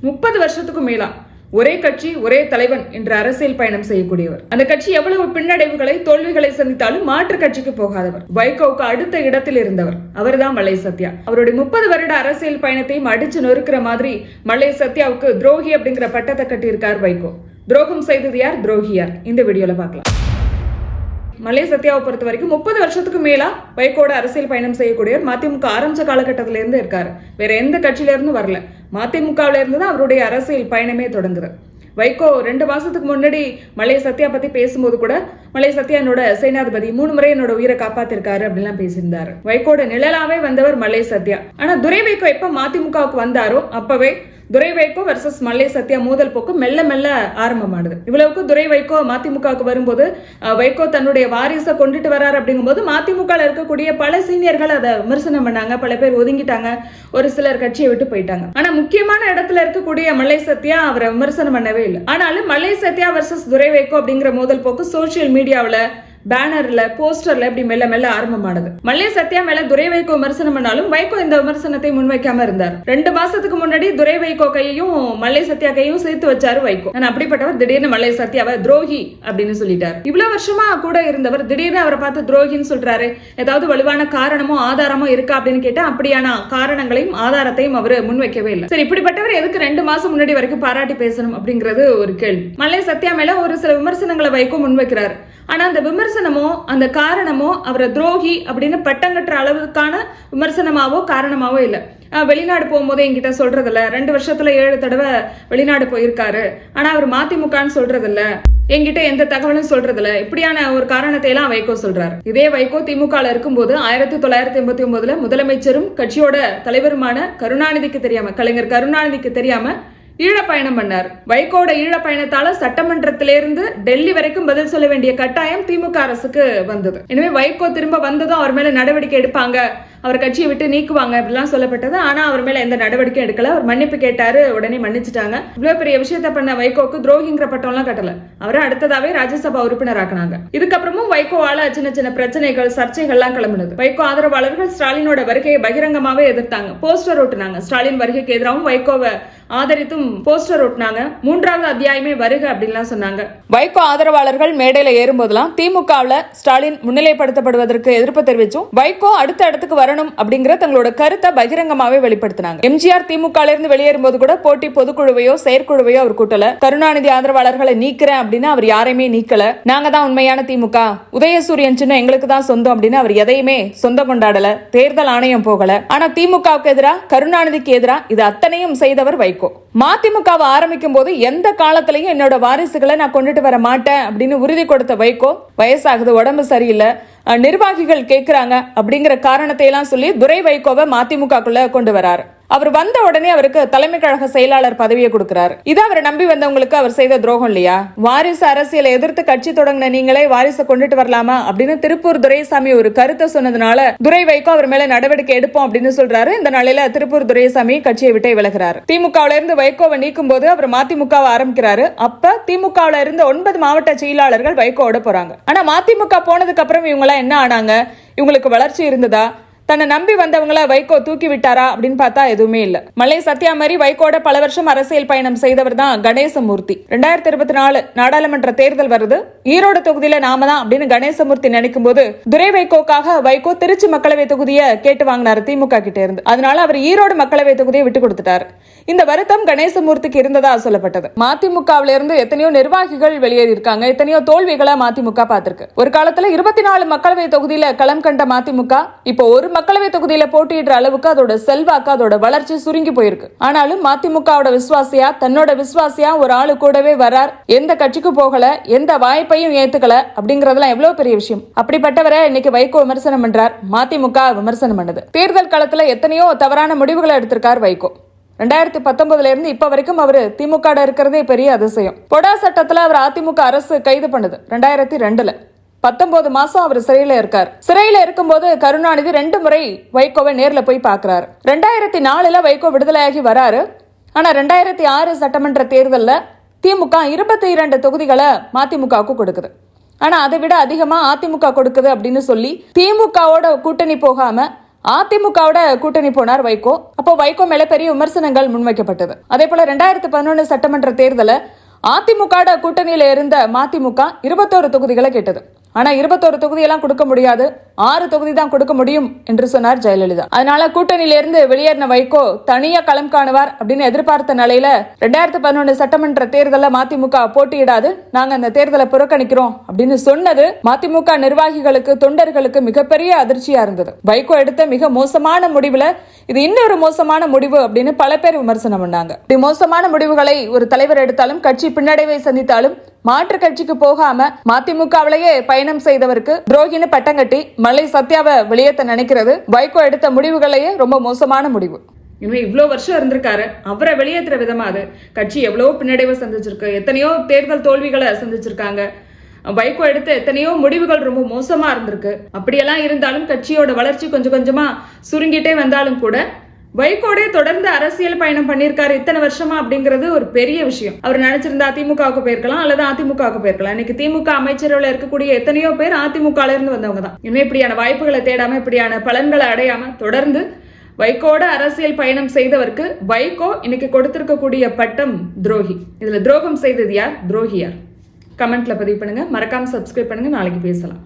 30 வருஷத்துக்கும் மேலா ஒரே கட்சி ஒரே தலைவன் என்ற அரசியல் பயணம் செய்யக்கூடியவர். அந்த கட்சி எவ்வளவு பின்னடைவுகளை தோல்விகளை சந்தித்தாலும் மாற்று கட்சிக்கு போகாதவர். வைகோவுக்கு அடுத்த இடத்தில் இருந்தவர் அவர்தான் மல்லை சத்யா. அவருடைய 30 வருட அரசியல் பயணத்தையும் அடிச்சு நொறுக்கிற மாதிரி மல்லை சத்யாவுக்கு துரோகி அப்படிங்கிற பட்டத்தை கட்டியிருக்கார் வைகோ. துரோகம் செய்தது யார், துரோகி யார், இந்த வீடியோல பார்க்கலாம். மல்லை சத்யாவை பொறுத்த வரைக்கும் 30 வருஷத்துக்கு மேலா வைகோட அரசியல் பயணம் செய்யக்கூடியவர். மதிமுக ஆரம்பிச்ச காலகட்டத்தில இருந்து இருக்காரு. வேற எந்த கட்சியில இருந்து வரல, மதிமுகவில இருந்து தான் அவருடைய அரசியல் பயணமே தொடங்குது. வைகோ 2 மாசத்துக்கு முன்னாடி மல்லை சத்யா பத்தி பேசும்போது கூட மல்லை சத்யா என்னோட சேனாதிபதி, 3 முறை என்னோட உயிரை காப்பாத்திருக்காரு அப்படின்லாம் பேசியிருந்தாரு. வைகோட நிழலாவே வந்தவர் மல்லை சத்யா. ஆனா துரை வைகோ எப்ப மதிமுகவுக்கு வந்தாரோ அப்பவே துரை வைகோ வர்சஸ் மல்லை சத்யா மோதல் போக்கு மெல்ல மெல்ல ஆரம்பமானது. இவ்வளவுக்கு துரை வைகோ மதிமுகவுக்கு வரும்போது வைகோ தன்னுடைய வாரிசை கொண்டுட்டு வர்றாரு அப்படிங்கும்போது மதிமுக இருக்கக்கூடிய பல சீனியர்கள் அதை விமர்சனம் பண்ணாங்க. பல பேர் ஒதுங்கிட்டாங்க, ஒரு சிலர் கட்சியை விட்டு போயிட்டாங்க. ஆனா முக்கியமான இடத்துல இருக்கக்கூடிய மல்லை சத்யா அவரை விமர்சனம் பண்ணவே இல்லை. ஆனாலும் மல்லை சத்யா வர்சஸ் துரை வைகோ அப்படிங்கிற மோதல் போக்கு சோசியல் மீடியாவில், பேனர்ல, போஸ்டர்ல இப்படி மெல்ல மெல்ல ஆரம்பமானது. மல்லை சத்யா மேல துரை வைகோ விமர்சனம் பண்ணாலும் வைகோ இந்த விமர்சனத்தை முன்வைக்காம இருந்தார். 2 மாசத்துக்கு முன்னாடி துரை வைகோ கையையும் மல்லை சத்யா கையும் சேர்த்து வச்சாரு வைகோ. அப்படிப்பட்டவர் திடீர்னு மல்லை சத்யாவை துரோகி அப்படின்னு சொல்லிட்டார். இவ்வளவு வருஷமா கூட இருந்தவர் திடீர்னு அவரை பார்த்து துரோகின்னு சொல்றாரு. ஏதாவது வலுவான காரணமோ ஆதாரமோ இருக்கா அப்படின்னு கேட்டா அப்படியான காரணங்களையும் ஆதாரத்தையும் அவர் முன்வைக்கவே இல்லை. சரி, இப்படிப்பட்டவர் எதுக்கு 2 மாசம் முன்னாடி வரைக்கும் பாராட்டி பேசணும் அப்படிங்கிறது ஒரு கேள்வி. மல்லை சத்யா மேல ஒரு சில விமர்சனங்களை வைகோ முன்வைக்கிறார். ஆனா அந்த விமர்சனமோ அந்த காரணமோ அவரை துரோகி அப்படின்னு பட்டங்கட்டுற அளவுக்கான விமர்சனமாவோ காரணமாவோ இல்லை. வெளிநாடு போகும்போது என்கிட்ட சொல்றதில்ல, 2 வருஷத்துல 7 தடவை வெளிநாடு போயிருக்காரு, ஆனா அவர் மதிமுகன்னு சொல்றதில்ல, என்கிட்ட எந்த தகவலும் சொல்றதில்ல, இப்படியான ஒரு காரணத்தை எல்லாம் வைகோ சொல்றாரு. இதே வைகோ திமுக இருக்கும்போது 1989 முதலமைச்சரும் கட்சியோட தலைவருமான கருணாநிதிக்கு தெரியாம, கலைஞர் கருணாநிதிக்கு தெரியாம ஈழப்பயணம் பண்ணார். வைகோட ஈழப்பயணத்தால சட்டமன்றத்திலிருந்து டெல்லி வரைக்கும் பதில் சொல்ல வேண்டிய கட்டாயம் திமுக அரசுக்கு வந்தது. எனவே வைகோ திரும்ப வந்ததும் அவர் மேல நடவடிக்கை எடுப்பாங்க, அவர் கட்சியை விட்டு நீக்குவாங்க அப்படிலாம் சொல்லப்பட்டது. ஆனா அவர் மேல எந்த நடவடிக்கையும் எடுக்கல. அவர் மன்னிப்பு கேட்டாரு, உடனே மன்னிச்சுட்டாங்க. இவ்வளவு பெரிய விஷயத்த பண்ண வைகோக்கு துரோகிங்கிற பட்டம் எல்லாம் கட்டல. அவரை அடுத்ததாவே ராஜ்யசபா உறுப்பினர் ஆக்கினாங்க. இதுக்கப்புறமும் வைகோவால சின்ன சின்ன பிரச்சனைகள், சர்ச்சைகள்லாம் கிளம்பினது. வைகோ ஆதரவாளர்கள் ஸ்டாலினோட வருகையை பகிரங்கமாவே எதிர்த்தாங்க, போஸ்டர் ஓட்டுனாங்க. ஸ்டாலின் வருகைக்கு எதிராகவும் வைகோவை ஆதரித்தும் போஸ்டர் ஓட்டுனாங்க. 3வது அத்தியாயமே வருக அப்படின்லாம் சொன்னாங்க. வைகோ ஆதரவாளர்கள் மேடையில ஏறும்போதெல்லாம் திமுகவுல ஸ்டாலின் முன்னிலைப்படுத்தப்படுவதற்கு எதிர்ப்பு தெரிவிச்சும் வைகோ அடுத்த இடத்துக்கு வரணும் அப்படிங்கிற தங்களோட கருத்தை பகிரங்கமாவே வெளிப்படுத்தினாங்க. எம்ஜிஆர் திமுக இருந்து வெளியேறும் போது கூட போட்டி பொதுக்குழுவையோ செயற்குழுவையோ அவர் கூட்டல. கருணாநிதி ஆதரவாளர்களை நீக்கிறேன் அப்படின்னு அவர் யாரையுமே நீக்கல. நாங்க தான் உண்மையான திமுக, உதயசூரியன் சின்னம் எங்களுக்கு தான் சொந்தம் அப்படின்னு அவர் எதையுமே சொந்தம் கொண்டாடல. தேர்தல் ஆணையம் போகல. ஆனா திமுகவுக்கு எதிராக, கருணாநிதிக்கு எதிராக இது அத்தனையும் செய்தவர் வைகோ. மதிமுகவை ஆரம்பிக்கும் போது எந்த காலத்திலையும் என்னோட வாரிசுகளை நான் கொண்டுட்டு வர மாட்டேன் அப்படின்னு உறுதி கொடுத்த வைகோ, வயசாகுது, உடம்பு சரியில்லை, நிர்வாகிகள் கேட்கிறாங்க அப்படிங்கிற காரணத்தை எல்லாம் சொல்லி துரை வைகோவை மதிமுகக்குள்ள கொண்டு வராரு. அவர் வந்த உடனே அவருக்கு தலைமை கழக செயலாளர் பதவியை கொடுக்கிறார். இது அவரை நம்பி வந்தவங்களுக்கு அவர் செய்த துரோகம் இல்லையா? வாரிசு அரசியலை எதிர்த்து கட்சி தொடங்கின நீங்களே வாரிசை கொண்டுட்டு வரலாமா அப்படின்னு திருப்பூர் துரைசாமி ஒரு கருத்தை சொன்னதுனால துரை வைகோ அவர் மேல நடவடிக்கை எடுப்போம் அப்படின்னு சொல்றாரு. இந்த நாளில திருப்பூர் துரைசாமி கட்சியை விட்டு விலகிறார். திமுகவுல இருந்து வைகோவை நீக்கும் போது அவர் மதிமுகவை ஆரம்பிக்கிறாரு. அப்ப திமுகவுல இருந்த 9 மாவட்ட செயலாளர்கள் வைகோவோட போறாங்க. ஆனா மதிமுக போனதுக்கு அப்புறம் இவங்க எல்லாம் என்ன ஆனாங்க? இவங்களுக்கு வளர்ச்சி இருந்ததா? தன்னை நம்பி வந்தவங்கள வைகோ தூக்கி விட்டாரா அப்படின்னு பார்த்தா எதுவுமே இல்ல. மல்லை சத்யா மாதிரி வைகோட பல வருஷம் அரசியல் பயணம் செய்தவர் தான் கணேசமூர்த்தி. 2024 நாடாளுமன்ற தேர்தல் வருது, ஈரோடு தொகுதியில நாம தான் அப்படின்னு கணேசமூர்த்தி நினைக்கும் போது துரை வைகோக்காக வைகோ திருச்சி மக்களவை தொகுதியை கேட்டு வாங்கினாரு திமுக கிட்ட இருந்து. அதனால அவர் ஈரோடு மக்களவை தொகுதியை விட்டு கொடுத்துட்டாரு. இந்த வருத்தம் கணேசமூர்த்திக்கு இருந்ததா சொல்லப்பட்டது. மதிமுகவில இருந்து எத்தனையோ நிர்வாகிகள் வெளியேறி இருக்காங்க, எத்தனையோ தோல்விகளை மதிமுக பார்த்திருக்கு. ஒரு காலத்துல 24 மக்களவை தொகுதியில களம் கண்ட மதிமுக இப்போ ஒரு மக்களவை தொகுதியில போட்டியிடுற அளவுக்கு அதோட செல்வாக்கு, அதோட வளர்ச்சி சுருங்கி போயிருக்கு. ஆனாலும் மதிமுகவோட விசுவாசியா, தன்னோட விசுவாசியா ஒரு ஆளு கூடவே வரார். எந்த கட்சிக்கு போகல, எந்த வாய்ப்பையும் ஏத்துக்கல அப்படிங்கறதெல்லாம் எவ்வளவு பெரிய விஷயம். அப்படிப்பட்டவரை இன்னைக்கு வைகோ விமர்சனம் பண்றார், மதிமுக விமர்சனம் பண்ணுது. தேர்தல் களத்துல எத்தனையோ தவறான முடிவுகளை எடுத்திருக்கார் வைகோ. 2019 இருந்து இப்ப வரைக்கும் அவரு திமுக இருக்கிறதே பெரிய அதிசயம். பொடா சட்டத்துல அவர் அதிமுக அரசு கைது பண்ணுது 2002. 19 மாசம் அவர் சிறையில இருக்கார். சிறையில இருக்கும்போது கருணாநிதி 2 முறை வைகோவை நேர்ல போய் பாக்குறாரு. 2004 வைகோ விடுதலையாகி வராரு. ஆனா 2006 சட்டமன்ற தேர்தல்ல திமுக 22 தொகுதிகளை மதிமுகவுக்கு கொடுக்குது. ஆனா அதை விட அதிகமா அதிமுக கொடுக்குது அப்படின்னு சொல்லி திமுகவோட கூட்டணி போகாம அதிமுகவோட கூட்டணி போனார் வைகோ. அப்போ வைகோ மேல பெரிய விமர்சனங்கள் முன்வைக்கப்பட்டது. அதே போல 2011 சட்டமன்ற தேர்தல அதிமுக கூட்டணியில இருந்த மதிமுக 21 தொகுதிகளை கேட்டது. ஆனா 21 தொகுதியெல்லாம் கொடுக்க முடியாது, 6 தொகுதி தான் கொடுக்க முடியும் என்று சொன்னார் ஜெயலலிதா. அதனால கூட்டணியில இருந்து வெளியேறின வைகோ தனியா களம் காணுவார் அப்படின்னு எதிர்பார்த்த நிலையில 2011 சட்டமன்ற தேர்தலில் மதிமுக போட்டியிடாது, நாங்க அந்த தேர்தலை புறக்கணிக்கிறோம் அப்படின்னு சொன்னது மதிமுக நிர்வாகிகளுக்கு, தொண்டர்களுக்கு மிகப்பெரிய அதிர்ச்சியா இருந்தது. வைகோ எடுத்த மிக மோசமான முடிவுல இது இன்னொரு மோசமான முடிவு அப்படின்னு பல பேர் விமர்சனம் பண்ணாங்க. இப்படி மோசமான முடிவுகளை ஒரு தலைவர் எடுத்தாலும், கட்சி பின்னடைவை சந்தித்தாலும் மாற்று கட்சிக்கு போகாம மதிமுகவிலேயே பயணம் செய்தவருக்கு துரோகின்னு பட்டம் கட்டி மலை சத்யாவை வெளியேற்ற நினைக்கிறது வைகோ எடுத்த முடிவுகளையே ரொம்ப மோசமான முடிவு. இனிமே இவ்வளவு வருஷம் இருந்திருக்காரு, அவரை வெளியேற்றுற விதமா அது கட்சி எவ்வளவோ பின்னடைவை சந்திச்சிருக்கு, எத்தனையோ தேர்தல் தோல்விகளை சந்திச்சிருக்காங்க. வைகோ எடுத்த எத்தனையோ முடிவுகள் ரொம்ப மோசமா இருந்திருக்கு. அப்படியெல்லாம் இருந்தாலும் கட்சியோட வளர்ச்சி கொஞ்சம் கொஞ்சமா சுருங்கிட்டே வந்தாலும் கூட வைகோடே தொடர்ந்து அரசியல் பயணம் பண்ணியிருக்காரு இத்தனை வருஷமா அப்படிங்கிறது ஒரு பெரிய விஷயம். அவர் நினைச்சிருந்தா திமுகவுக்கு போயிருக்கலாம் அல்லது அதிமுகவுக்கு போயிருக்கலாம். இன்னைக்கு திமுக அமைச்சரவையில் இருக்கக்கூடிய எத்தனையோ பேர் அதிமுக இருந்து வந்தவங்க தான். இனிமே இப்படியான வாய்ப்புகளை தேடாம, இப்படியான பலன்களை அடையாம தொடர்ந்து வைகோட அரசியல் பயணம் செய்தவருக்கு வைகோ இன்னைக்கு கொடுத்திருக்கக்கூடிய பட்டம் துரோகி. இதுல துரோகம் செய்தது யார், துரோகி யார்? கமெண்ட்ல பதிவு பண்ணுங்க, மறக்காம சப்ஸ்கிரைப் பண்ணுங்க. நாளைக்கு பேசலாம்.